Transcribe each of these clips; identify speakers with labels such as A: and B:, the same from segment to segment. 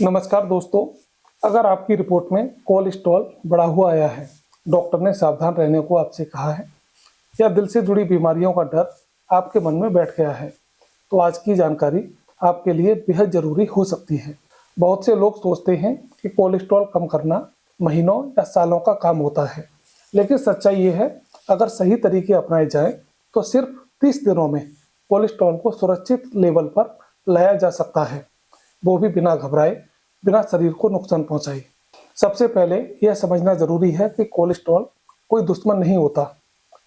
A: नमस्कार दोस्तों। अगर आपकी रिपोर्ट में कोलेस्ट्रॉल बढ़ा हुआ आया है, डॉक्टर ने सावधान रहने को आपसे कहा है, या दिल से जुड़ी बीमारियों का डर आपके मन में बैठ गया है, तो आज की जानकारी आपके लिए बेहद जरूरी हो सकती है। बहुत से लोग सोचते हैं कि कोलेस्ट्रॉल कम करना महीनों या सालों का काम होता है, लेकिन सच्चाई ये है, अगर सही तरीके अपनाए जाएं, तो सिर्फ 30 दिनों में कोलेस्ट्रॉल को सुरक्षित लेवल पर लाया जा सकता है, वो भी बिना घबराए, बिना शरीर को नुकसान पहुंचाए। सबसे पहले यह समझना जरूरी है कि कोलेस्ट्रॉल कोई दुश्मन नहीं होता।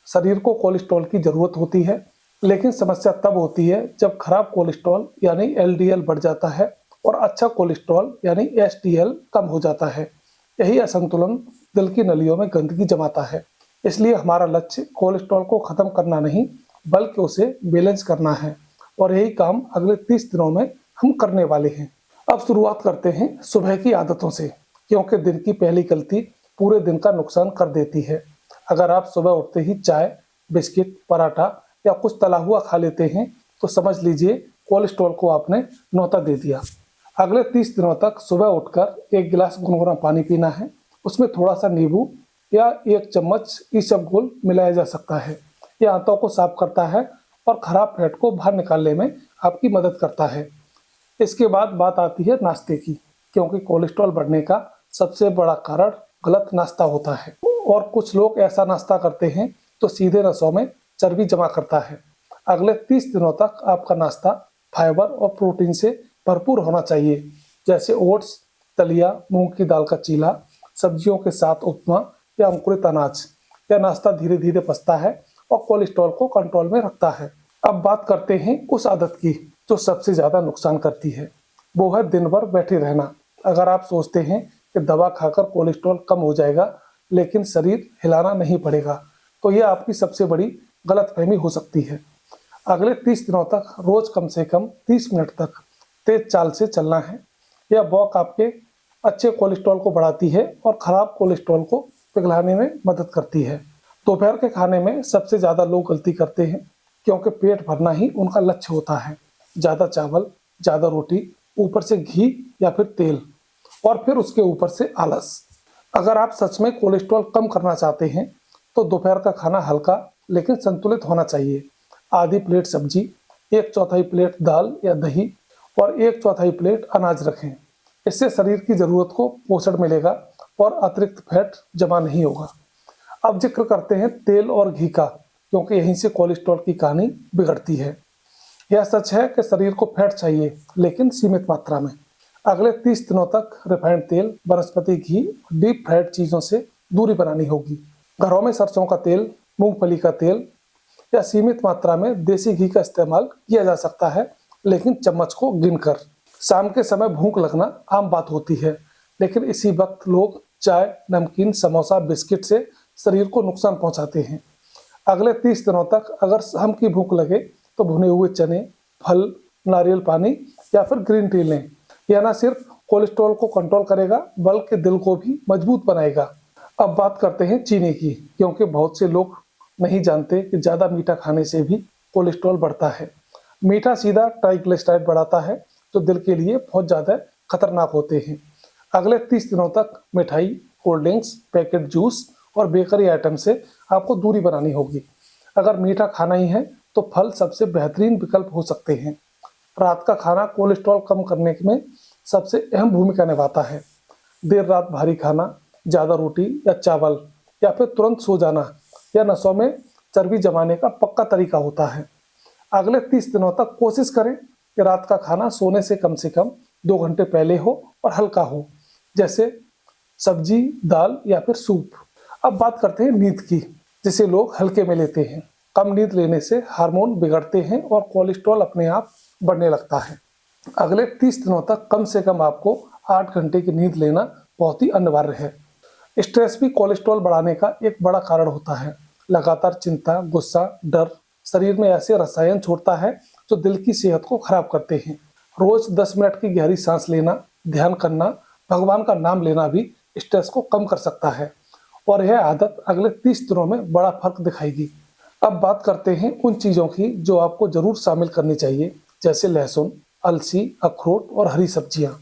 A: शरीर को कोलेस्ट्रॉल की जरूरत होती है, लेकिन समस्या तब होती है जब खराब कोलेस्ट्रॉल यानी एलडीएल बढ़ जाता है और अच्छा कोलेस्ट्रॉल यानी एचडीएल कम हो जाता है। यही असंतुलन दिल की नलियों में गंदगी जमाता है। इसलिए हमारा लक्ष्य कोलेस्ट्रॉल को खत्म करना नहीं, बल्कि उसे बैलेंस करना है, और यही काम अगले 30 दिनों में हम करने वाले हैं। अब शुरुआत करते हैं सुबह की आदतों से, क्योंकि दिन की पहली गलती पूरे दिन का नुकसान कर देती है। अगर आप सुबह उठते ही चाय, बिस्किट, पराठा या कुछ तला हुआ खा लेते हैं, तो समझ लीजिए कोलेस्ट्रॉल को आपने न्योता दे दिया। अगले 30 दिनों तक सुबह उठकर 1 गिलास गुनगुना पानी पीना है। उसमें थोड़ा सा नींबू या 1 चम्मच इसबगोल मिलाया जा सकता है। यह आंतों को साफ करता है और खराब फैट को बाहर निकालने में आपकी मदद करता है। इसके बाद बात आती है नाश्ते की, क्योंकि कोलेस्ट्रॉल बढ़ने का सबसे बड़ा कारण गलत नाश्ता होता है, और कुछ लोग ऐसा नाश्ता करते हैं तो सीधे नसों में चर्बी जमा करता है। अगले 30 दिनों तक आपका नाश्ता फाइबर और प्रोटीन से भरपूर होना चाहिए, जैसे ओट्स, दलिया, मूंग की दाल का चीला, सब्जियों के साथ उपमा या अंकुरित अनाज। यह नाश्ता धीरे धीरे पचता है और कोलेस्ट्रॉल को कंट्रोल में रखता है। अब बात करते हैं उस आदत की जो सबसे ज्यादा नुकसान करती है, वो है दिन भर बैठे रहना। अगर आप सोचते हैं कि दवा खाकर कोलेस्ट्रॉल कम हो जाएगा, लेकिन शरीर हिलाना नहीं पड़ेगा, तो यह आपकी सबसे बड़ी गलतफहमी हो सकती है। अगले 30 दिनों तक रोज कम से कम 30 मिनट तक तेज चाल से चलना है। यह वॉक आपके अच्छे कोलेस्ट्रॉल को बढ़ाती है और खराब कोलेस्ट्रॉल को पिघलाने में मदद करती है। दोपहर के खाने में सबसे ज्यादा लोग गलती करते हैं, क्योंकि पेट भरना ही उनका लक्ष्य होता है। ज्यादा चावल, ज्यादा रोटी, ऊपर से घी या फिर तेल, और फिर उसके ऊपर से आलस। अगर आप सच में कोलेस्ट्रॉल कम करना चाहते हैं, तो दोपहर का खाना हल्का लेकिन संतुलित होना चाहिए। आधी प्लेट सब्जी, 1/4 प्लेट दाल या दही और 1/4 प्लेट अनाज रखें। इससे शरीर की जरूरत को पोषण मिलेगा और अतिरिक्त फैट जमा नहीं होगा। अब जिक्र करते हैं तेल और घी का, क्योंकि यहीं से कोलेस्ट्रॉल की कहानी बिगड़ती है। यह सच है कि शरीर को फैट चाहिए, लेकिन सीमित मात्रा में। अगले 30 दिनों तक रिफाइंड तेल, वनस्पति घी, डीप फ्राइड चीजों से दूरी बनानी होगी। घरों में सरसों का तेल, मूंगफली का तेल या सीमित मात्रा में देसी घी का इस्तेमाल किया जा सकता है, लेकिन चम्मच को गिनकर। शाम के समय भूख लगना आम बात होती है, लेकिन इसी वक्त लोग चाय, नमकीन, समोसा, बिस्किट से शरीर को नुकसान पहुंचाते हैं। अगले 30 दिनों तक अगर शाम की भूख लगे, तो भुने हुए चने, फल, नारियल पानी या फिर ग्रीन टी लें। यह ना सिर्फ कोलेस्ट्रॉल को कंट्रोल करेगा, बल्कि दिल को भी मजबूत बनाएगा। अब बात करते हैं चीनी की, क्योंकि बहुत से लोग नहीं जानते कि ज्यादा मीठा खाने से भी कोलेस्ट्रॉल बढ़ता है। मीठा सीधा ट्राइग्लिसराइड बढ़ाता है, जो दिल के लिए बहुत ज्यादा खतरनाक होते हैं। अगले 30 दिनों तक मिठाई, कोल्ड ड्रिंक्स, पैकेट जूस और बेकरी आइटम से आपको दूरी बनानी होगी। अगर मीठा खाना ही है, तो फल सबसे बेहतरीन विकल्प हो सकते हैं। रात का खाना कोलेस्ट्रॉल कम करने में सबसे अहम भूमिका निभाता है। देर रात भारी खाना, ज्यादा रोटी या चावल, या फिर तुरंत सो जाना, या नसों में चर्बी जमाने का पक्का तरीका होता है। अगले 30 दिनों तक कोशिश करें कि रात का खाना सोने से कम 2 घंटे पहले हो और हल्का हो, जैसे सब्जी, दाल या फिर सूप। अब बात करते हैं नींद की, जिसे लोग हल्के में लेते हैं। कम नींद लेने से हार्मोन बिगड़ते हैं और कोलेस्ट्रॉल अपने आप बढ़ने लगता है। अगले 30 दिनों तक कम से कम आपको 8 घंटे की नींद लेना बहुत ही अनिवार्य है। स्ट्रेस भी कोलेस्ट्रॉल बढ़ाने का एक बड़ा कारण होता है। लगातार चिंता, गुस्सा, डर शरीर में ऐसे रसायन छोड़ता है जो दिल की सेहत को खराब करते हैं। रोज 10 मिनट की गहरी सांस लेना, ध्यान करना, भगवान का नाम लेना भी स्ट्रेस को कम कर सकता है, और यह आदत अगले 30 दिनों में बड़ा फर्क दिखाएगी। अब बात करते हैं उन चीजों की जो आपको जरूर शामिल करनी चाहिए, जैसे लहसुन, अलसी, अखरोट और हरी सब्जियां।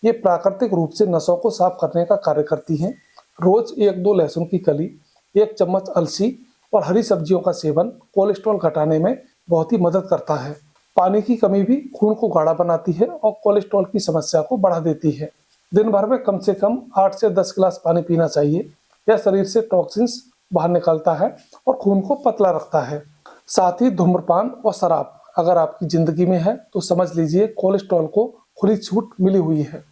A: ये प्राकृतिक रूप से नसों को साफ करने का कार्य करती हैं। रोज 1-2 लहसुन की कली, 1 चम्मच अलसी और हरी सब्जियों का सेवन कोलेस्ट्रॉल घटाने में बहुत ही मदद करता है। पानी की कमी भी खून को गाढ़ा बनाती है और कोलेस्ट्रॉल की समस्या को बढ़ा देती है। दिन भर में कम से कम 8 से 10 गिलास पानी पीना चाहिए। यह शरीर से टॉक्सिन्स बाहर निकालता है और खून को पतला रखता है। साथ ही धूम्रपान और शराब अगर आपकी जिंदगी में है तो समझ लीजिए कोलेस्ट्रॉल को खुली छूट मिली हुई है।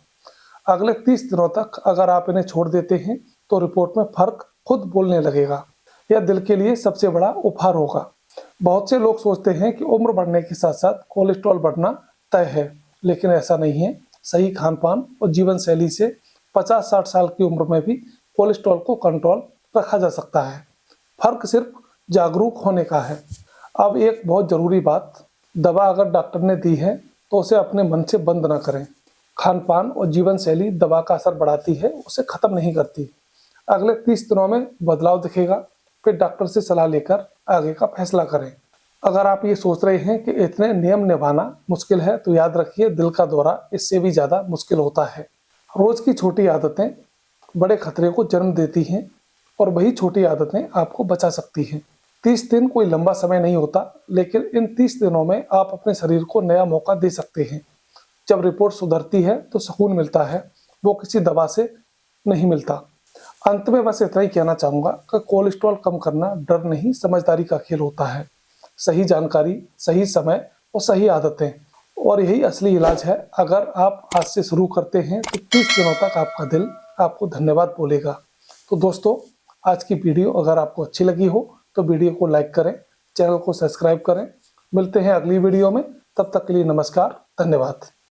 A: अगले 30 दिनों तक अगर आप इन्हें छोड़ देते हैं तो रिपोर्ट में फर्क खुद बोलने लगेगा। यह दिल के लिए सबसे बड़ा उपहार होगा। बहुत से लोग सोचते हैं कि उम्र बढ़ने के साथ साथ कोलेस्ट्रॉल बढ़ना तय है, लेकिन ऐसा नहीं है। सही खान पान और जीवन शैली से 50-60 साल की उम्र में भी कोलेस्ट्रॉल को कंट्रोल रखा जा सकता है। फर्क सिर्फ जागरूक होने का है। अब एक बहुत ज़रूरी बात, दवा अगर डॉक्टर ने दी है तो उसे अपने मन से बंद ना करें। खान पान और जीवन शैली दवा का असर बढ़ाती है, उसे खत्म नहीं करती। अगले 30 दिनों में बदलाव दिखेगा, फिर डॉक्टर से सलाह लेकर आगे का फैसला करें। अगर आप ये सोच रहे हैं कि इतने नियम निभाना मुश्किल है तो याद रखिए, दिल का दौरा इससे भी ज़्यादा मुश्किल होता है। रोज की छोटी आदतें बड़े खतरे को जन्म देती हैं और वही छोटी आदतें आपको बचा सकती हैं। 30 दिन कोई लंबा समय नहीं होता, लेकिन इन 30 दिनों में आप अपने शरीर को नया मौका दे सकते हैं। जब रिपोर्ट सुधरती है तो सुकून मिलता है, वो किसी दवा से नहीं मिलता। अंत में बस इतना ही कहना चाहूँगा कि कोलेस्ट्रॉल कम करना डर नहीं, समझदारी का खेल होता है। सही जानकारी, सही समय और सही आदतें, और यही असली इलाज है। अगर आप आज से शुरू करते हैं तो 30 दिनों तक आपका दिल आपको धन्यवाद बोलेगा। तो दोस्तों, आज की वीडियो अगर आपको अच्छी लगी हो तो वीडियो को लाइक करें, चैनल को सब्सक्राइब करें। मिलते हैं अगली वीडियो में, तब तक के लिए नमस्कार, धन्यवाद।